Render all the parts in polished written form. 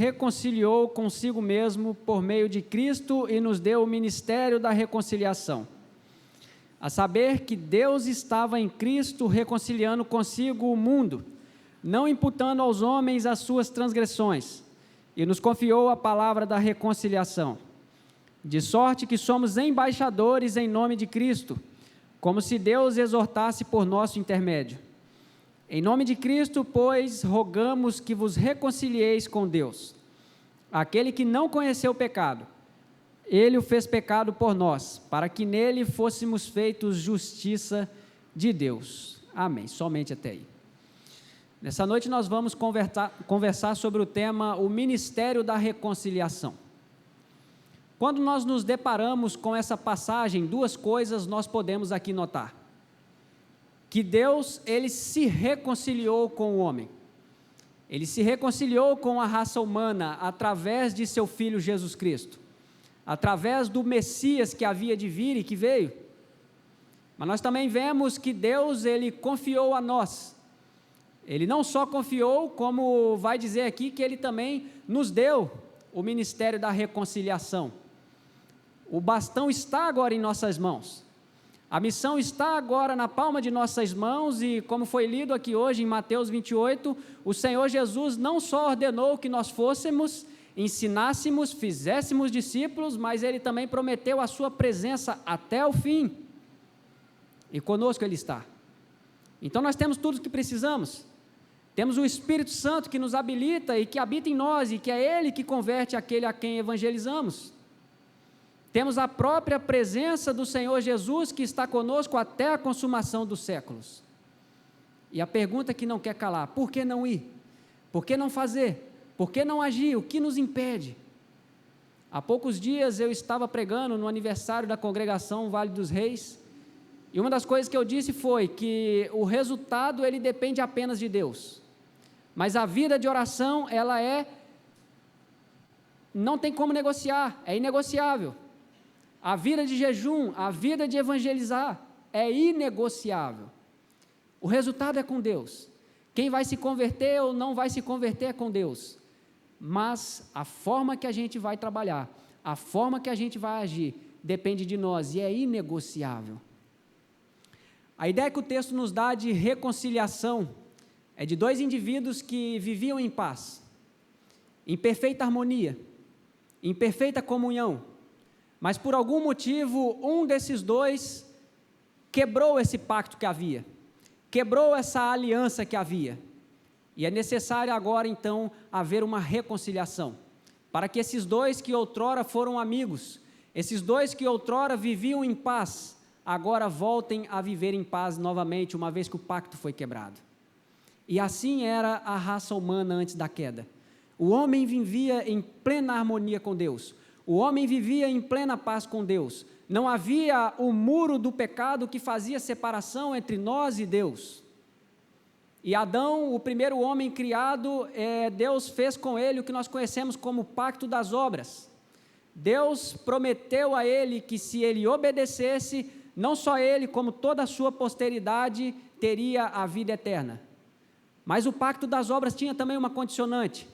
reconciliou consigo mesmo por meio de Cristo e nos deu o ministério da reconciliação. A saber que Deus estava em Cristo reconciliando consigo o mundo, não imputando aos homens as suas transgressões, e nos confiou a palavra da reconciliação. De sorte que somos embaixadores em nome de Cristo, como se Deus exortasse por nosso intermédio. Em nome de Cristo, pois, rogamos que vos reconcilieis com Deus. Aquele que não conheceu o pecado, Ele o fez pecado por nós, para que nele fôssemos feitos justiça de Deus. Amém. Somente até aí. Nessa noite nós vamos conversar sobre o tema, o Ministério da Reconciliação. Quando nós nos deparamos com essa passagem, duas coisas nós podemos aqui notar. Que Deus, Ele se reconciliou com o homem. Ele se reconciliou com a raça humana através de seu Filho Jesus Cristo. Através do Messias que havia de vir e que veio. Mas nós também vemos que Deus, Ele confiou a nós. Ele não só confiou, como vai dizer aqui, que Ele também nos deu o ministério da reconciliação. O bastão está agora em nossas mãos. A missão está agora na palma de nossas mãos e, como foi lido aqui hoje em Mateus 28, o Senhor Jesus não só ordenou que nós fôssemos, ensinássemos, fizéssemos discípulos, mas Ele também prometeu a sua presença até o fim. E conosco Ele está. Então nós temos tudo o que precisamos. Temos o Espírito Santo que nos habilita e que habita em nós e que é Ele que converte aquele a quem evangelizamos. Temos a própria presença do Senhor Jesus que está conosco até a consumação dos séculos. E a pergunta que não quer calar, por que não ir? Por que não fazer? Por que não agir? O que nos impede? Há poucos dias eu estava pregando no aniversário da congregação Vale dos Reis, e uma das coisas que eu disse foi que o resultado ele depende apenas de Deus, mas a vida de oração ela não tem como negociar, é inegociável. A vida de jejum, a vida de evangelizar é inegociável. O resultado é com Deus. Quem vai se converter ou não vai se converter é com Deus. Mas a forma que a gente vai trabalhar, a forma que a gente vai agir, depende de nós e é inegociável. A ideia que o texto nos dá de reconciliação é de dois indivíduos que viviam em paz, em perfeita harmonia, em perfeita comunhão, mas por algum motivo um desses dois quebrou esse pacto que havia, quebrou essa aliança que havia, e é necessário agora então haver uma reconciliação, para que esses dois que outrora foram amigos, esses dois que outrora viviam em paz, agora voltem a viver em paz novamente, uma vez que o pacto foi quebrado. E assim era a raça humana antes da queda. O homem vivia em plena harmonia com Deus, o homem vivia em plena paz com Deus, não havia o muro do pecado que fazia separação entre nós e Deus. E Adão, o primeiro homem criado, Deus fez com ele o que nós conhecemos como pacto das obras. Deus prometeu a ele que se ele obedecesse, não só ele, como toda a sua posteridade, teria a vida eterna. Mas o pacto das obras tinha também uma condicionante.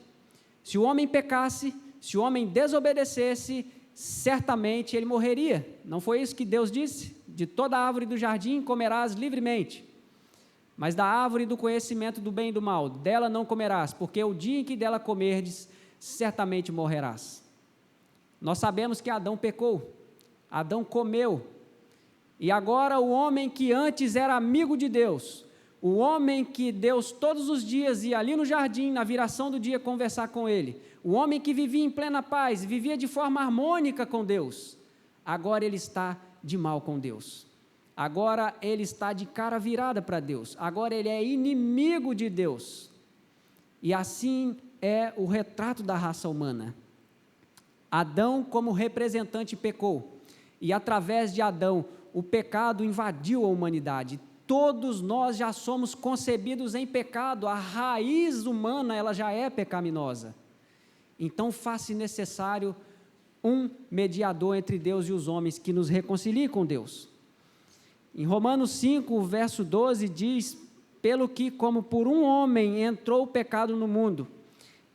Se o homem pecasse, se o homem desobedecesse, certamente ele morreria. Não foi isso que Deus disse? De toda árvore do jardim comerás livremente, mas da árvore do conhecimento do bem e do mal, dela não comerás, porque o dia em que dela comerdes, certamente morrerás. Nós sabemos que Adão pecou, Adão comeu, e agora o homem que antes era amigo de Deus, o homem que Deus todos os dias ia ali no jardim, na viração do dia, conversar com ele, o homem que vivia em plena paz, vivia de forma harmônica com Deus, agora ele está de mal com Deus, agora ele está de cara virada para Deus, agora ele é inimigo de Deus, e assim é o retrato da raça humana. Adão como representante pecou, e através de Adão, o pecado invadiu a humanidade. Todos nós já somos concebidos em pecado, a raiz humana ela já é pecaminosa. Então faz-se necessário um mediador entre Deus e os homens que nos reconcilie com Deus. Em Romanos 5, verso 12 diz, pelo que como por um homem entrou o pecado no mundo,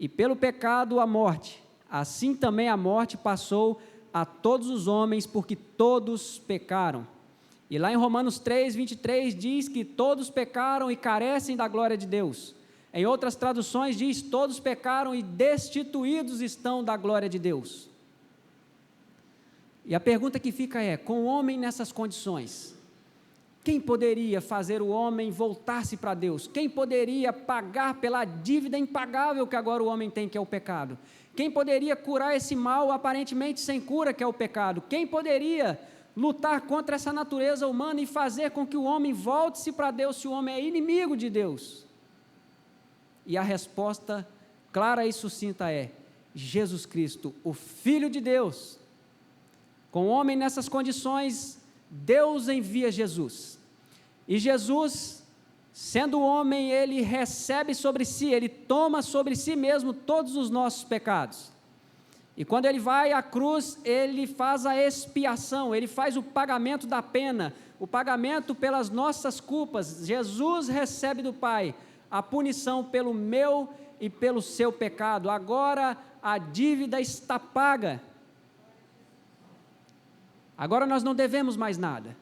e pelo pecado a morte, assim também a morte passou a todos os homens, porque todos pecaram. E lá em Romanos 3, 23 diz que todos pecaram e carecem da glória de Deus. Em outras traduções diz, todos pecaram e destituídos estão da glória de Deus. E a pergunta que fica é, com o homem nessas condições, quem poderia fazer o homem voltar-se para Deus? Quem poderia pagar pela dívida impagável que agora o homem tem, que é o pecado? Quem poderia curar esse mal aparentemente sem cura, que é o pecado? Quem poderia lutar contra essa natureza humana e fazer com que o homem volte-se para Deus, se o homem é inimigo de Deus? E a resposta clara e sucinta é, Jesus Cristo, o Filho de Deus. Com o homem nessas condições, Deus envia Jesus. E Jesus, sendo homem, ele recebe sobre si, ele toma sobre si mesmo todos os nossos pecados. E quando ele vai à cruz, ele faz a expiação, ele faz o pagamento da pena, o pagamento pelas nossas culpas. Jesus recebe do Pai a punição pelo meu e pelo seu pecado. Agora a dívida está paga. Agora nós não devemos mais nada.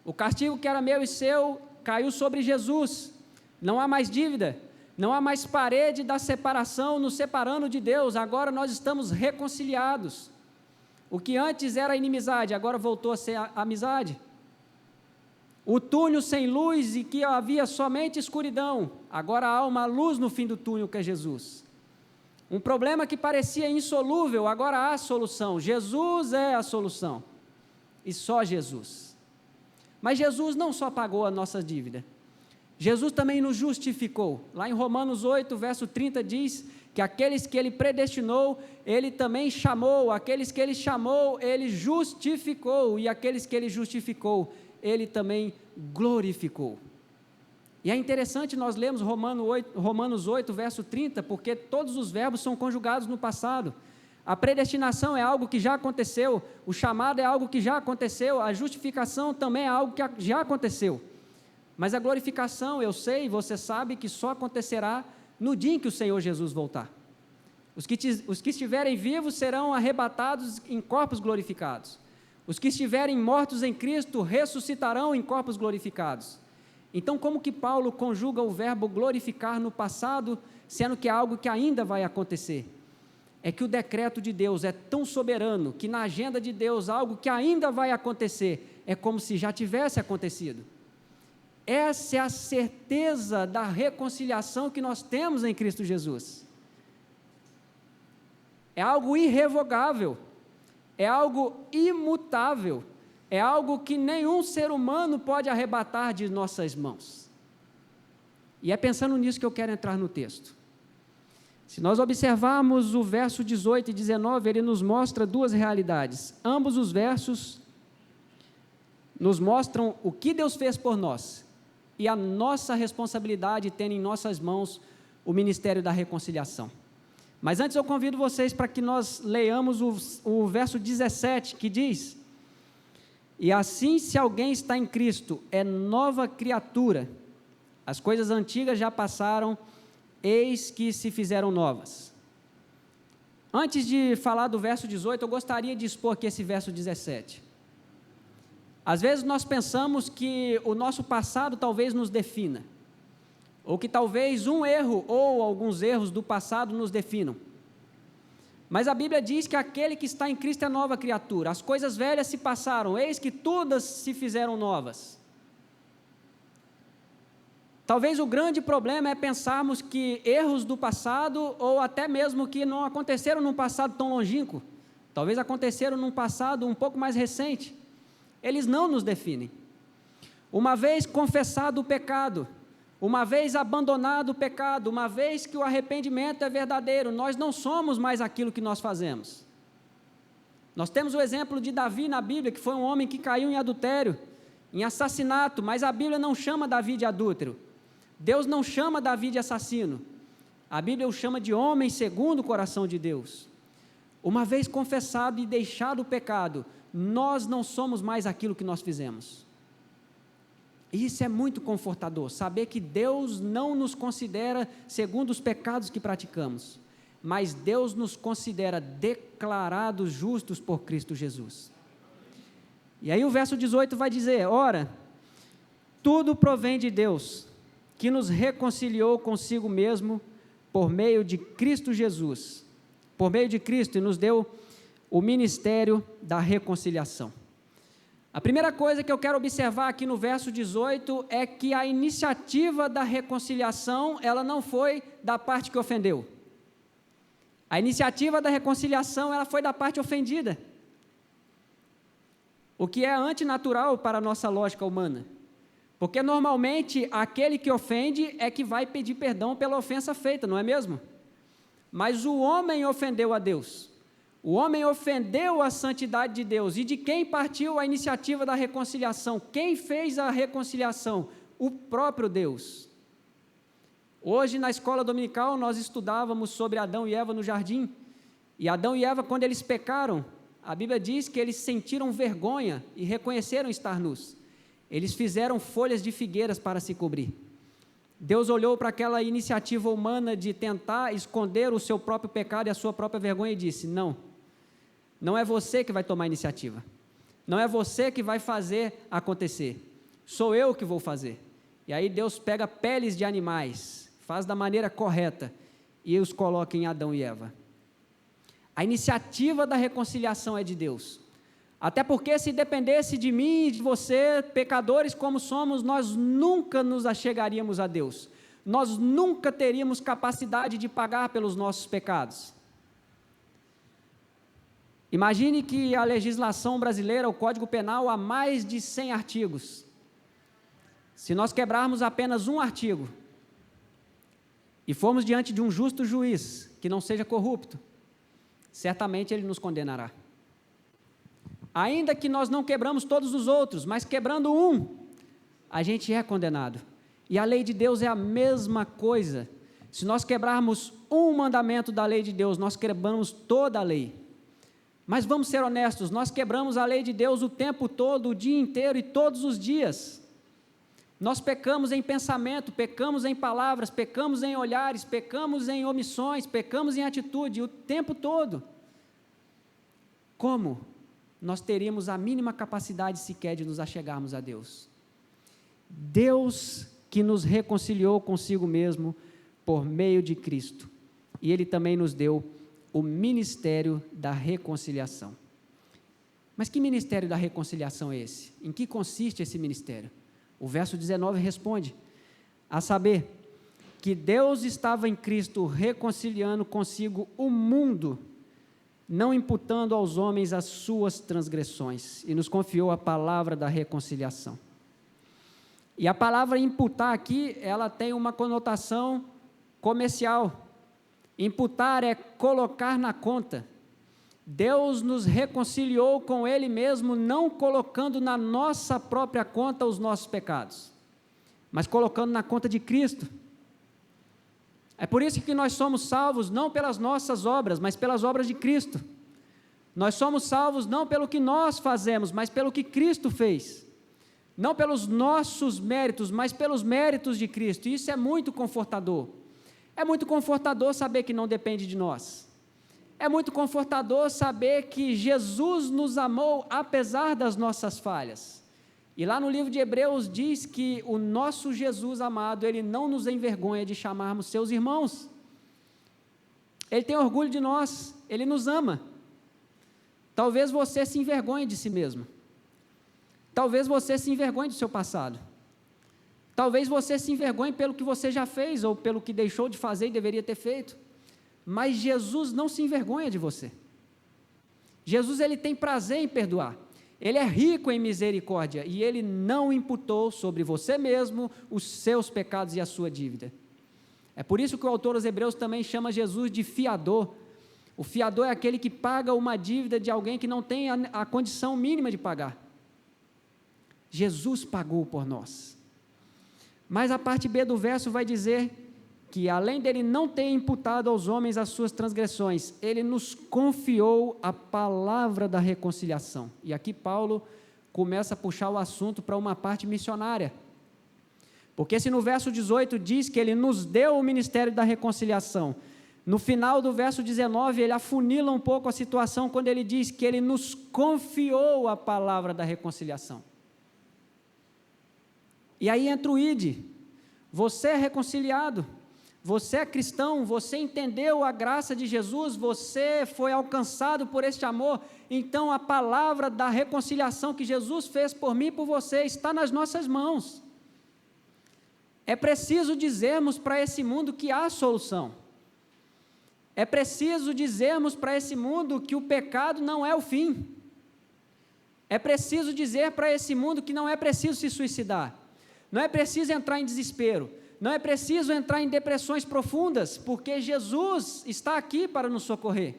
O castigo que era meu e seu caiu sobre Jesus. Não há mais dívida, não há mais parede da separação nos separando de Deus. Agora nós estamos reconciliados. O que antes era inimizade, agora voltou a ser amizade. O túnel sem luz e que havia somente escuridão, agora há uma luz no fim do túnel, que é Jesus. Um problema que parecia insolúvel, agora há solução. Jesus é a solução. E só Jesus. Mas Jesus não só pagou a nossa dívida, Jesus também nos justificou. Lá em Romanos 8, verso 30 diz que aqueles que ele predestinou, ele também chamou, aqueles que ele chamou, ele justificou, e aqueles que ele justificou, ele também glorificou. E é interessante nós lermos Romanos 8, verso 30, porque todos os verbos são conjugados no passado. A predestinação é algo que já aconteceu, o chamado é algo que já aconteceu, a justificação também é algo que já aconteceu. Mas a glorificação, eu sei, você sabe que só acontecerá no dia em que o Senhor Jesus voltar. Os que estiverem vivos serão arrebatados em corpos glorificados. Os que estiverem mortos em Cristo ressuscitarão em corpos glorificados. Então, como que Paulo conjuga o verbo glorificar no passado, sendo que é algo que ainda vai acontecer? É que o decreto de Deus é tão soberano, que na agenda de Deus algo que ainda vai acontecer, é como se já tivesse acontecido. Essa é a certeza da reconciliação que nós temos em Cristo Jesus. É algo irrevogável, é algo imutável, é algo que nenhum ser humano pode arrebatar de nossas mãos. E é pensando nisso que eu quero entrar no texto. Se nós observarmos o verso 18 e 19, ele nos mostra duas realidades. Ambos os versos nos mostram o que Deus fez por nós e a nossa responsabilidade tendo em nossas mãos o ministério da reconciliação. Mas antes eu convido vocês para que nós leiamos o verso 17, que diz: e assim, se alguém está em Cristo, é nova criatura, as coisas antigas já passaram, eis que se fizeram novas. Antes de falar do verso 18, eu gostaria de expor aqui esse verso 17. Às vezes nós pensamos que o nosso passado talvez nos defina, ou que talvez um erro ou alguns erros do passado nos definam. Mas a Bíblia diz que aquele que está em Cristo é nova criatura, as coisas velhas se passaram, eis que todas se fizeram novas. Talvez o grande problema é pensarmos que erros do passado, ou até mesmo que não aconteceram num passado tão longínquo, talvez aconteceram num passado um pouco mais recente, eles não nos definem. Uma vez confessado o pecado, uma vez abandonado o pecado, uma vez que o arrependimento é verdadeiro, nós não somos mais aquilo que nós fazemos. Nós temos o exemplo de Davi na Bíblia, que foi um homem que caiu em adultério, em assassinato, mas a Bíblia não chama Davi de adúltero. Deus não chama Davi de assassino. A Bíblia o chama de homem segundo o coração de Deus. Uma vez confessado e deixado o pecado, nós não somos mais aquilo que nós fizemos. E isso é muito confortador, saber que Deus não nos considera segundo os pecados que praticamos. mas Deus nos considera declarados justos por Cristo Jesus. E aí o verso 18 vai dizer: ora, tudo provém de Deus, que nos reconciliou consigo mesmo por meio de Cristo Jesus, por meio de Cristo, e nos deu o ministério da reconciliação. A primeira coisa que eu quero observar aqui no verso 18 é que a iniciativa da reconciliação, ela não foi da parte que ofendeu. A iniciativa da reconciliação, ela foi da parte ofendida, o que é antinatural para a nossa lógica humana, porque normalmente aquele que ofende é que vai pedir perdão pela ofensa feita, não é mesmo? Mas o homem ofendeu a Deus, o homem ofendeu a santidade de Deus, e de quem partiu a iniciativa da reconciliação? Quem fez a reconciliação? O próprio Deus. Hoje, na escola dominical, nós estudávamos sobre Adão e Eva no jardim, e Adão e Eva, quando eles pecaram, a Bíblia diz que eles sentiram vergonha e reconheceram estar nus. Eles fizeram folhas de figueiras para se cobrir. Deus olhou para aquela iniciativa humana de tentar esconder o seu próprio pecado e a sua própria vergonha e disse: não, não é você que vai tomar a iniciativa, não é você que vai fazer acontecer, sou eu que vou fazer. E aí Deus pega peles de animais, faz da maneira correta e os coloca em Adão e Eva. A iniciativa da reconciliação é de Deus, até porque se dependesse de mim e de você, pecadores como somos, nós nunca nos achegaríamos a Deus, nós nunca teríamos capacidade de pagar pelos nossos pecados. Imagine que a legislação brasileira, o Código Penal, há mais de 100 artigos. Se nós quebrarmos apenas um artigo e formos diante de um justo juiz, que não seja corrupto, certamente ele nos condenará. Ainda que nós não quebramos todos os outros, mas quebrando um, a gente é condenado. E a lei de Deus é a mesma coisa. Se nós quebrarmos um mandamento da lei de Deus, nós quebramos toda a lei. Mas vamos ser honestos, nós quebramos a lei de Deus o tempo todo, o dia inteiro e todos os dias. Nós pecamos em pensamento, pecamos em palavras, pecamos em olhares, pecamos em omissões, pecamos em atitude, o tempo todo. Como nós teríamos a mínima capacidade sequer de nos achegarmos a Deus? Deus que nos reconciliou consigo mesmo por meio de Cristo, e Ele também nos deu o ministério da reconciliação. Mas que ministério da reconciliação é esse? Em que consiste esse ministério? O verso 19 responde, a saber, que Deus estava em Cristo reconciliando consigo o mundo, não imputando aos homens as suas transgressões, e nos confiou a palavra da reconciliação. E a palavra imputar aqui, ela tem uma conotação comercial. Imputar é colocar na conta. Deus nos reconciliou com Ele mesmo, não colocando na nossa própria conta os nossos pecados, mas colocando na conta de Cristo. É por isso que nós somos salvos não pelas nossas obras, mas pelas obras de Cristo. Nós somos salvos não pelo que nós fazemos, mas pelo que Cristo fez. Não pelos nossos méritos, mas pelos méritos de Cristo. E isso é muito confortador. É muito confortador saber que não depende de nós. É muito confortador saber que Jesus nos amou apesar das nossas falhas. E lá no livro de Hebreus diz que o nosso Jesus amado, Ele não nos envergonha de chamarmos seus irmãos. Ele tem orgulho de nós, Ele nos ama. Talvez você se envergonhe de si mesmo. Talvez você se envergonhe do seu passado. Talvez você se envergonhe pelo que você já fez ou pelo que deixou de fazer e deveria ter feito. Mas Jesus não se envergonha de você. Jesus, Ele tem prazer em perdoar. Ele é rico em misericórdia e Ele não imputou sobre você mesmo os seus pecados e a sua dívida. É por isso que o autor aos Hebreus também chama Jesus de fiador. O fiador é aquele que paga uma dívida de alguém que não tem a condição mínima de pagar. Jesus pagou por nós. Mas a parte B do verso vai dizer que, além dele não ter imputado aos homens as suas transgressões, ele nos confiou a palavra da reconciliação. E aqui Paulo começa a puxar o assunto para uma parte missionária. Porque se no verso 18 diz que ele nos deu o ministério da reconciliação, No final do verso 19, ele afunila um pouco a situação quando ele diz que ele nos confiou a palavra da reconciliação. E aí entra o ide. Você é reconciliado, você é cristão, você entendeu a graça de Jesus, você foi alcançado por este amor, então a palavra da reconciliação que Jesus fez por mim e por você está nas nossas mãos. É preciso dizermos para esse mundo que há solução. É preciso dizermos para esse mundo que o pecado não é o fim. É preciso dizer para esse mundo que não é preciso se suicidar. Não é preciso entrar em desespero. Não é preciso entrar em depressões profundas, porque Jesus está aqui para nos socorrer.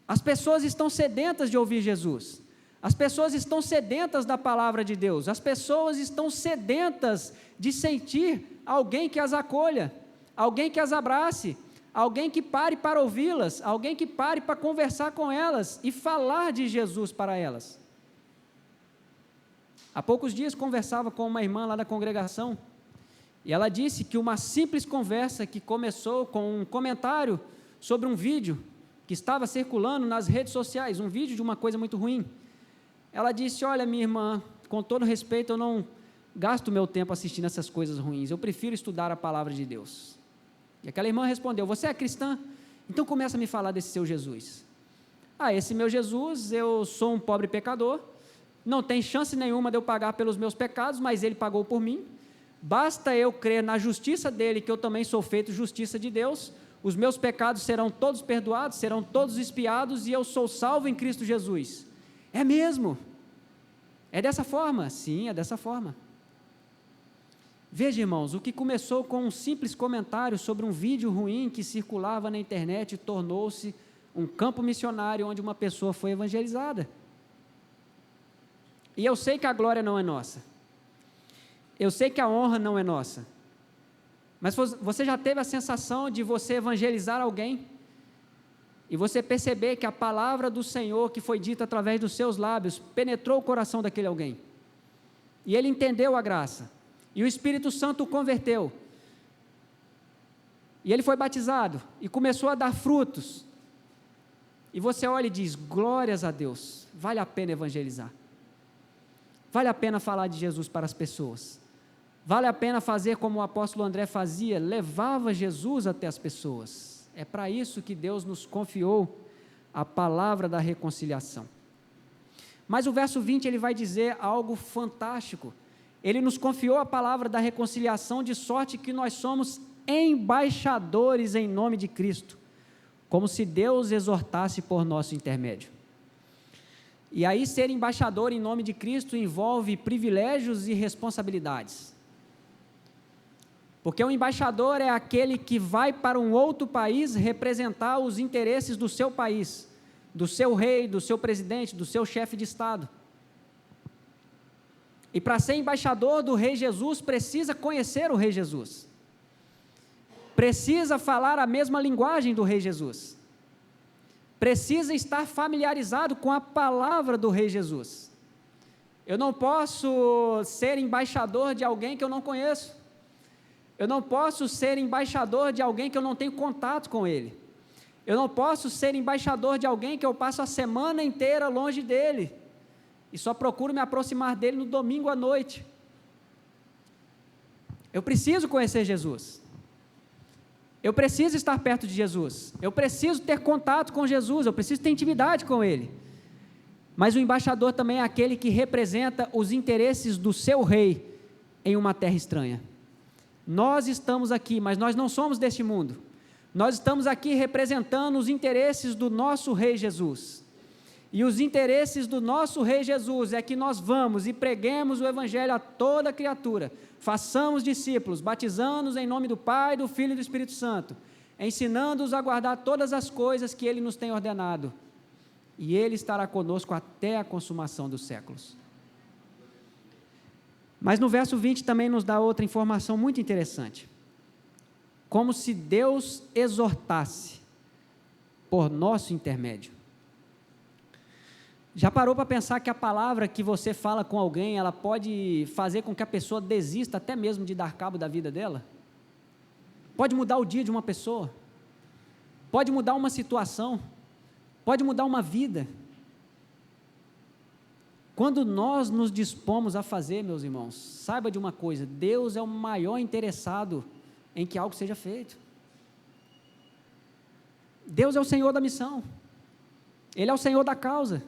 As pessoas estão sedentas de ouvir Jesus. As pessoas estão sedentas da palavra de Deus. As pessoas estão sedentas de sentir alguém que as acolha, alguém que as abrace, alguém que pare para ouvi-las, alguém que pare para conversar com elas e falar de Jesus para elas. Há poucos dias conversava com uma irmã lá da congregação, e ela disse que uma simples conversa que começou com um comentário sobre um vídeo que estava circulando nas redes sociais, um vídeo de uma coisa muito ruim. Ela disse: olha, minha irmã, com todo respeito, eu não gasto meu tempo assistindo essas coisas ruins, eu prefiro estudar a palavra de Deus. E aquela irmã respondeu: você é cristã? Então começa a me falar desse seu Jesus. Esse meu Jesus, eu sou um pobre pecador, não tem chance nenhuma de eu pagar pelos meus pecados, mas Ele pagou por mim, basta eu crer na justiça dEle, que eu também sou feito justiça de Deus, os meus pecados serão todos perdoados, serão todos expiados, e eu sou salvo em Cristo Jesus. É mesmo? É dessa forma? Sim, é dessa forma. Veja, irmãos, o que começou com um simples comentário sobre um vídeo ruim que circulava na internet tornou-se um campo missionário onde uma pessoa foi evangelizada. E eu sei que a glória não é nossa, eu sei que a honra não é nossa, mas você já teve a sensação de você evangelizar alguém e você perceber que a palavra do Senhor que foi dita através dos seus lábios penetrou o coração daquele alguém, e ele entendeu a graça, e o Espírito Santo o converteu, e ele foi batizado, e começou a dar frutos, e você olha e diz: glórias a Deus, vale a pena evangelizar, vale a pena falar de Jesus para as pessoas, vale a pena fazer como o apóstolo André fazia, levava Jesus até as pessoas. É para isso que Deus nos confiou a palavra da reconciliação. Mas o verso 20 ele vai dizer algo fantástico. Ele nos confiou a palavra da reconciliação, de sorte que nós somos embaixadores em nome de Cristo, como se Deus exortasse por nosso intermédio. E aí, ser embaixador em nome de Cristo envolve privilégios e responsabilidades. Porque o embaixador é aquele que vai para um outro país representar os interesses do seu país, do seu rei, do seu presidente, do seu chefe de Estado. E para ser embaixador do Rei Jesus, precisa conhecer o Rei Jesus. Precisa falar a mesma linguagem do Rei Jesus. Precisa estar familiarizado com a palavra do Rei Jesus. Eu não posso ser embaixador de alguém que eu não conheço. Eu não posso ser embaixador de alguém que eu não tenho contato com ele. Eu não posso ser embaixador de alguém que eu passo a semana inteira longe dele e só procuro me aproximar dele no domingo à noite. Eu preciso conhecer Jesus. Eu preciso estar perto de Jesus, eu preciso ter contato com Jesus, eu preciso ter intimidade com Ele. Mas o embaixador também é aquele que representa os interesses do seu rei em uma terra estranha. Nós estamos aqui, mas nós não somos deste mundo. Nós estamos aqui representando os interesses do nosso Rei Jesus. E os interesses do nosso Rei Jesus é que nós vamos e preguemos o Evangelho a toda criatura, façamos discípulos, batizando-os em nome do Pai, do Filho e do Espírito Santo, ensinando-os a guardar todas as coisas que Ele nos tem ordenado, e Ele estará conosco até a consumação dos séculos. Mas no verso 20 também nos dá outra informação muito interessante, como se Deus exortasse por nosso intermédio. Já parou para pensar que a palavra que você fala com alguém, ela pode fazer com que a pessoa desista até mesmo de dar cabo da vida dela? Pode mudar o dia de uma pessoa. pode mudar uma situação, pode mudar uma vida. Quando nós nos dispomos a fazer, meus irmãos, saiba de uma coisa: Deus é o maior interessado em que algo seja feito. Deus é o Senhor da missão, Ele é o Senhor da causa,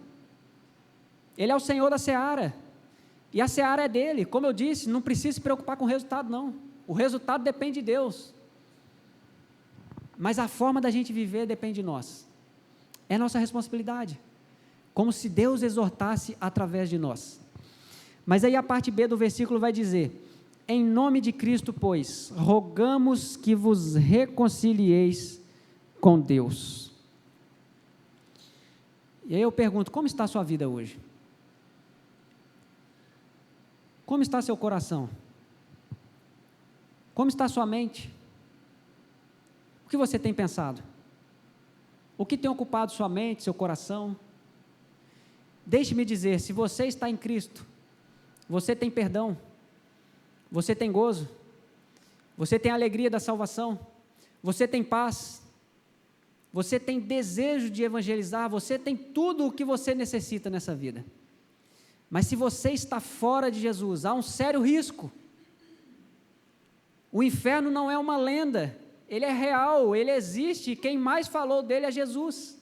Ele é o Senhor da seara, e a seara é dele. Como eu disse, não precisa se preocupar com o resultado, não. O resultado depende de Deus, mas a forma da gente viver depende de nós. É nossa responsabilidade, como se Deus exortasse através de nós. Mas aí a parte B do versículo vai dizer: em nome de Cristo, pois, rogamos que vos reconcilieis com Deus. E aí eu pergunto: como está a sua vida hoje? Como está seu coração? Como está a sua mente? O que você tem pensado? O que tem ocupado sua mente, seu coração? Deixe-me dizer, se você está em Cristo, você tem perdão, você tem gozo, você tem alegria da salvação, você tem paz, você tem desejo de evangelizar, você tem tudo o que você necessita nessa vida. Mas se você está fora de Jesus, há um sério risco. O inferno não é uma lenda, ele é real, ele existe, e quem mais falou dele é Jesus.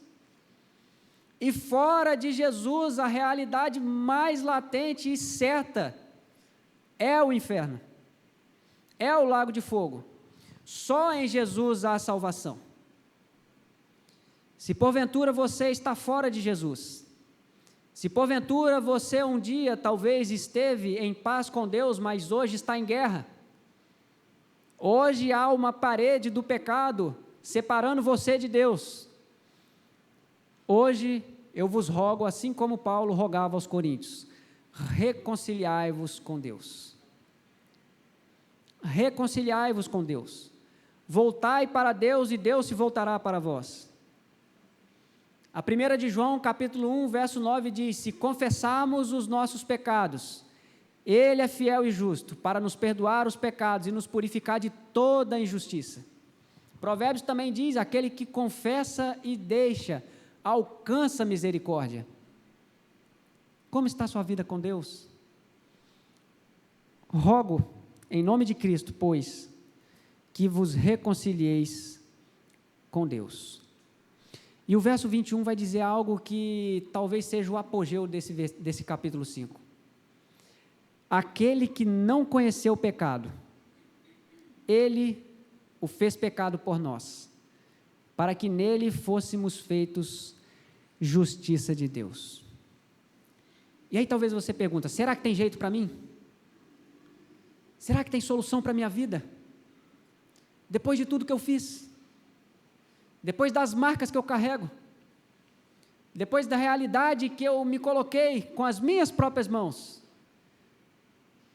E fora de Jesus, a realidade mais latente e certa é o inferno, é o lago de fogo. Só em Jesus há salvação. Se porventura você está fora de Jesus, se porventura você um dia talvez esteve em paz com Deus, mas hoje está em guerra, hoje há uma parede do pecado separando você de Deus, hoje eu vos rogo, assim como Paulo rogava aos coríntios: reconciliai-vos com Deus. Reconciliai-vos com Deus. Voltai para Deus e Deus se voltará para vós. A 1 de João, capítulo 1, verso 9 diz: se confessarmos os nossos pecados, Ele é fiel e justo para nos perdoar os pecados e nos purificar de toda injustiça. Provérbios também diz: aquele que confessa e deixa, alcança misericórdia. Como está a sua vida com Deus? Rogo, em nome de Cristo, pois, que vos reconcilieis com Deus. E o verso 21 vai dizer algo que talvez seja o apogeu desse capítulo 5. Aquele que não conheceu o pecado, Ele o fez pecado por nós, para que nele fôssemos feitos justiça de Deus. E aí talvez você pergunta: será que tem jeito para mim? Será que tem solução para a minha vida? Depois de tudo que eu fiz, depois das marcas que eu carrego, depois da realidade que eu me coloquei com as minhas próprias mãos,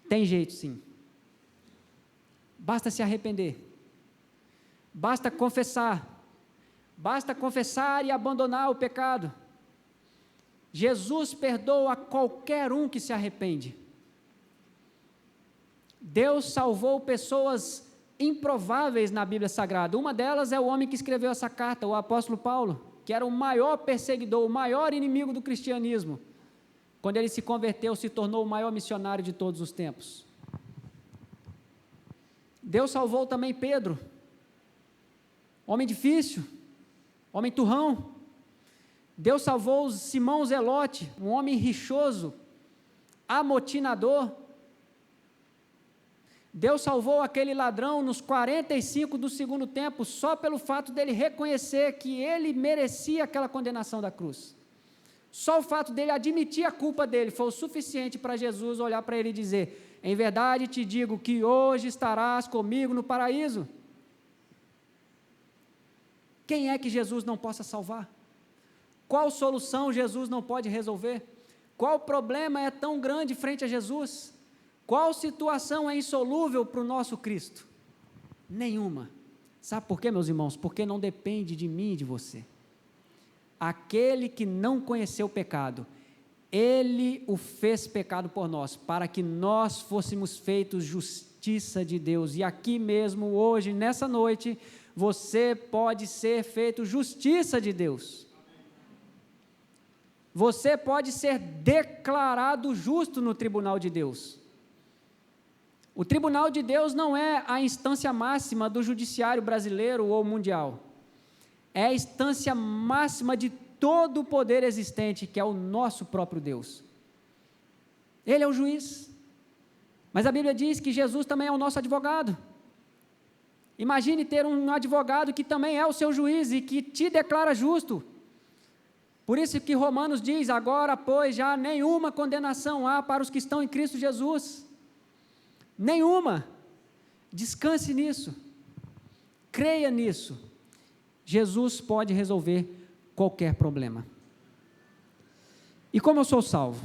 tem jeito sim. Basta se arrepender, basta confessar e abandonar o pecado. Jesus perdoa qualquer um que se arrepende. Deus salvou pessoas improváveis na Bíblia Sagrada. Uma delas é o homem que escreveu essa carta, o apóstolo Paulo, que era o maior perseguidor, o maior inimigo do cristianismo. Quando ele se converteu, se tornou o maior missionário de todos os tempos. Deus salvou também Pedro, homem difícil, homem turrão. Deus salvou Simão Zelote, um homem rixoso, amotinador. Deus salvou aquele ladrão nos 45 do segundo tempo, só pelo fato dele reconhecer que ele merecia aquela condenação da cruz. Só o fato dele admitir a culpa dele foi o suficiente para Jesus olhar para ele e dizer: em verdade te digo que hoje estarás comigo no paraíso. Quem é que Jesus não possa salvar? Qual solução Jesus não pode resolver? Qual problema é tão grande frente a Jesus? Qual situação é insolúvel para o nosso Cristo? Nenhuma. Sabe por quê, meus irmãos? Porque não depende de mim e de você. Aquele que não conheceu o pecado, Ele o fez pecado por nós, para que nós fôssemos feitos justiça de Deus. E aqui mesmo, hoje, nessa noite, você pode ser feito justiça de Deus. Você pode ser declarado justo no tribunal de Deus. O tribunal de Deus não é a instância máxima do judiciário brasileiro ou mundial. É a instância máxima de todo o poder existente, que é o nosso próprio Deus. Ele é o juiz. Mas a Bíblia diz que Jesus também é o nosso advogado. Imagine ter um advogado que também é o seu juiz e que te declara justo. Por isso que Romanos diz: agora, pois, já nenhuma condenação há para os que estão em Cristo Jesus. Nenhuma. Descanse nisso. Creia nisso. Jesus pode resolver qualquer problema. E como eu sou salvo?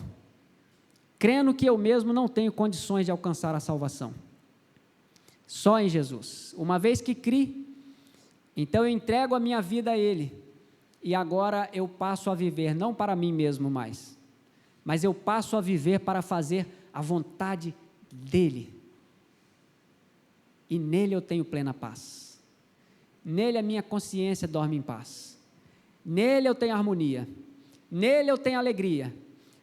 Crendo que eu mesmo não tenho condições de alcançar a salvação. Só em Jesus. Uma vez que criei, então eu entrego a minha vida a Ele, e agora eu passo a viver, não para mim mesmo mais, mas eu passo a viver para fazer a vontade dEle. E nele eu tenho plena paz. Nele a minha consciência dorme em paz. Nele eu tenho harmonia. Nele eu tenho alegria.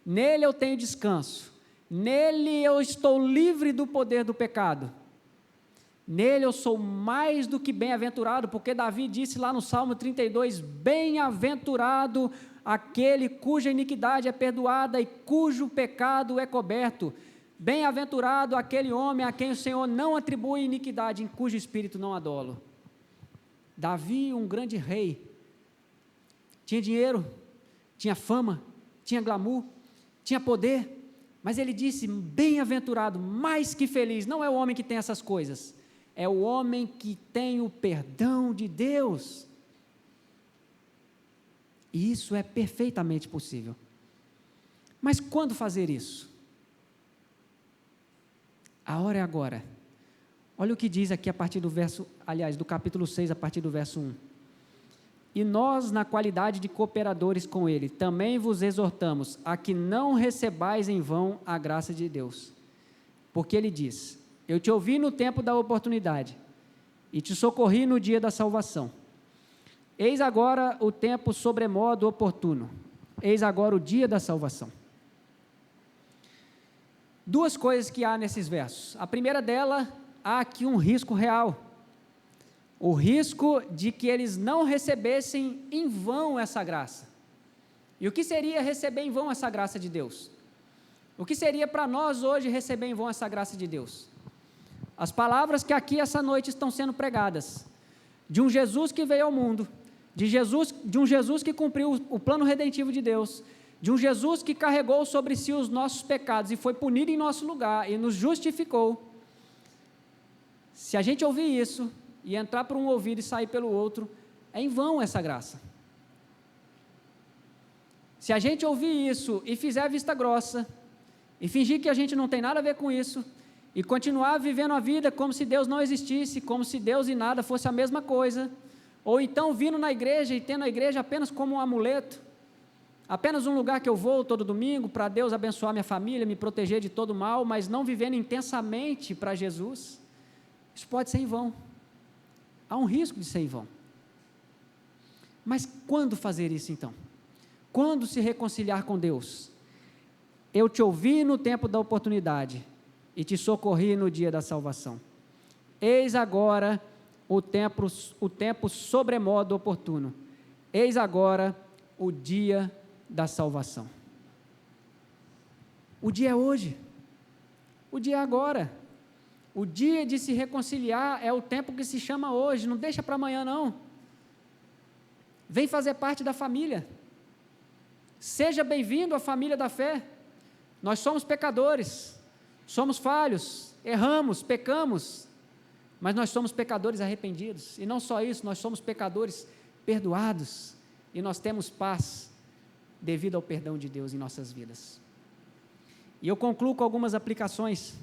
Nele eu tenho descanso. Nele eu estou livre do poder do pecado. Nele eu sou mais do que bem-aventurado, porque Davi disse lá no Salmo 32, bem-aventurado aquele cuja iniquidade é perdoada e cujo pecado é coberto. Bem-aventurado aquele homem a quem o Senhor não atribui iniquidade, em cujo espírito não há dolo. Davi, um grande rei, tinha dinheiro, tinha fama, tinha glamour, tinha poder, mas ele disse, bem-aventurado, mais que feliz, não é o homem que tem essas coisas, é o homem que tem o perdão de Deus. E isso é perfeitamente possível. Mas quando fazer isso? A hora é agora. Olha o que diz aqui a partir do verso, aliás, do capítulo 6, a partir do verso 1. E nós, na qualidade de cooperadores com Ele, também vos exortamos a que não recebais em vão a graça de Deus. Porque Ele diz, eu te ouvi no tempo da oportunidade, e te socorri no dia da salvação. Eis agora o tempo sobremodo oportuno, eis agora o dia da salvação. Duas coisas que há nesses versos. A primeira dela, há aqui um risco real. O risco de que eles não recebessem em vão essa graça. E o que seria receber em vão essa graça de Deus? O que seria para nós hoje receber em vão essa graça de Deus? As palavras que aqui essa noite estão sendo pregadas, de um Jesus que veio ao mundo, de um Jesus que cumpriu o plano redentivo de Deus, de um Jesus que carregou sobre si os nossos pecados e foi punido em nosso lugar e nos justificou. Se a gente ouvir isso e entrar por um ouvido e sair pelo outro, é em vão essa graça. Se a gente ouvir isso e fizer vista grossa, e fingir que a gente não tem nada a ver com isso, e continuar vivendo a vida como se Deus não existisse, como se Deus e nada fosse a mesma coisa, ou então vindo na igreja e tendo a igreja apenas como um amuleto, apenas um lugar que eu vou todo domingo para Deus abençoar minha família, me proteger de todo mal, mas não vivendo intensamente para Jesus, isso pode ser em vão. Há um risco de ser em vão. Mas quando fazer isso então? Quando se reconciliar com Deus? Eu te ouvi no tempo da oportunidade e te socorri no dia da salvação. Eis agora o tempo sobremodo oportuno. Eis agora o dia da salvação. O dia é hoje. O dia é agora. O dia de se reconciliar é o tempo que se chama hoje, não deixa para amanhã não. Vem fazer parte da família. Seja bem-vindo à família da fé. Nós somos pecadores, somos falhos, erramos, pecamos, mas nós somos pecadores arrependidos, e não só isso, nós somos pecadores perdoados, e nós temos paz devido ao perdão de Deus em nossas vidas. E eu concluo com algumas aplicações.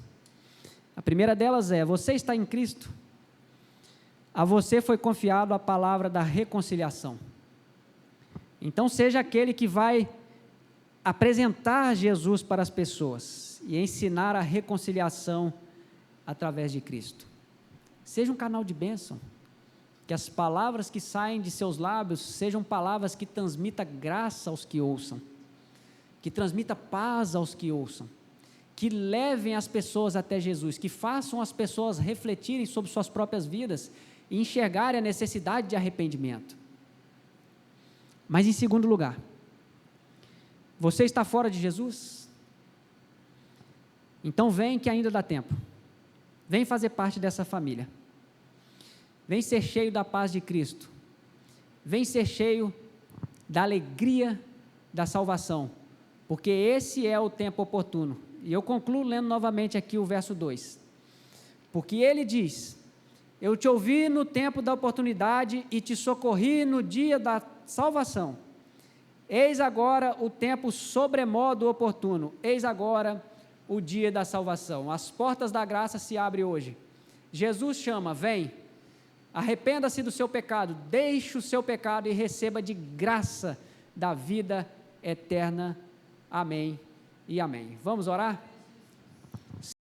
A primeira delas é, você está em Cristo, a você foi confiado a palavra da reconciliação. Então seja aquele que vai apresentar Jesus para as pessoas e ensinar a reconciliação através de Cristo. Seja um canal de bênção. que as palavras que saem de seus lábios sejam palavras que transmitam graça aos que ouçam, que transmitam paz aos que ouçam, que levem as pessoas até Jesus, que façam as pessoas refletirem sobre suas próprias vidas e enxergarem a necessidade de arrependimento. Mas em segundo lugar, você está fora de Jesus? Então vem que ainda dá tempo, vem fazer parte dessa família, vem ser cheio da paz de Cristo, vem ser cheio da alegria da salvação, porque esse é o tempo oportuno. E eu concluo lendo novamente aqui o verso 2, porque ele diz: eu te ouvi no tempo da oportunidade e te socorri no dia da salvação. Eis agora o tempo sobremodo oportuno, eis agora o dia da salvação. As portas da graça se abrem hoje. Jesus chama: vem, arrependa-se do seu pecado, deixe o seu pecado e receba de graça da vida eterna. Amém e amém. Vamos orar?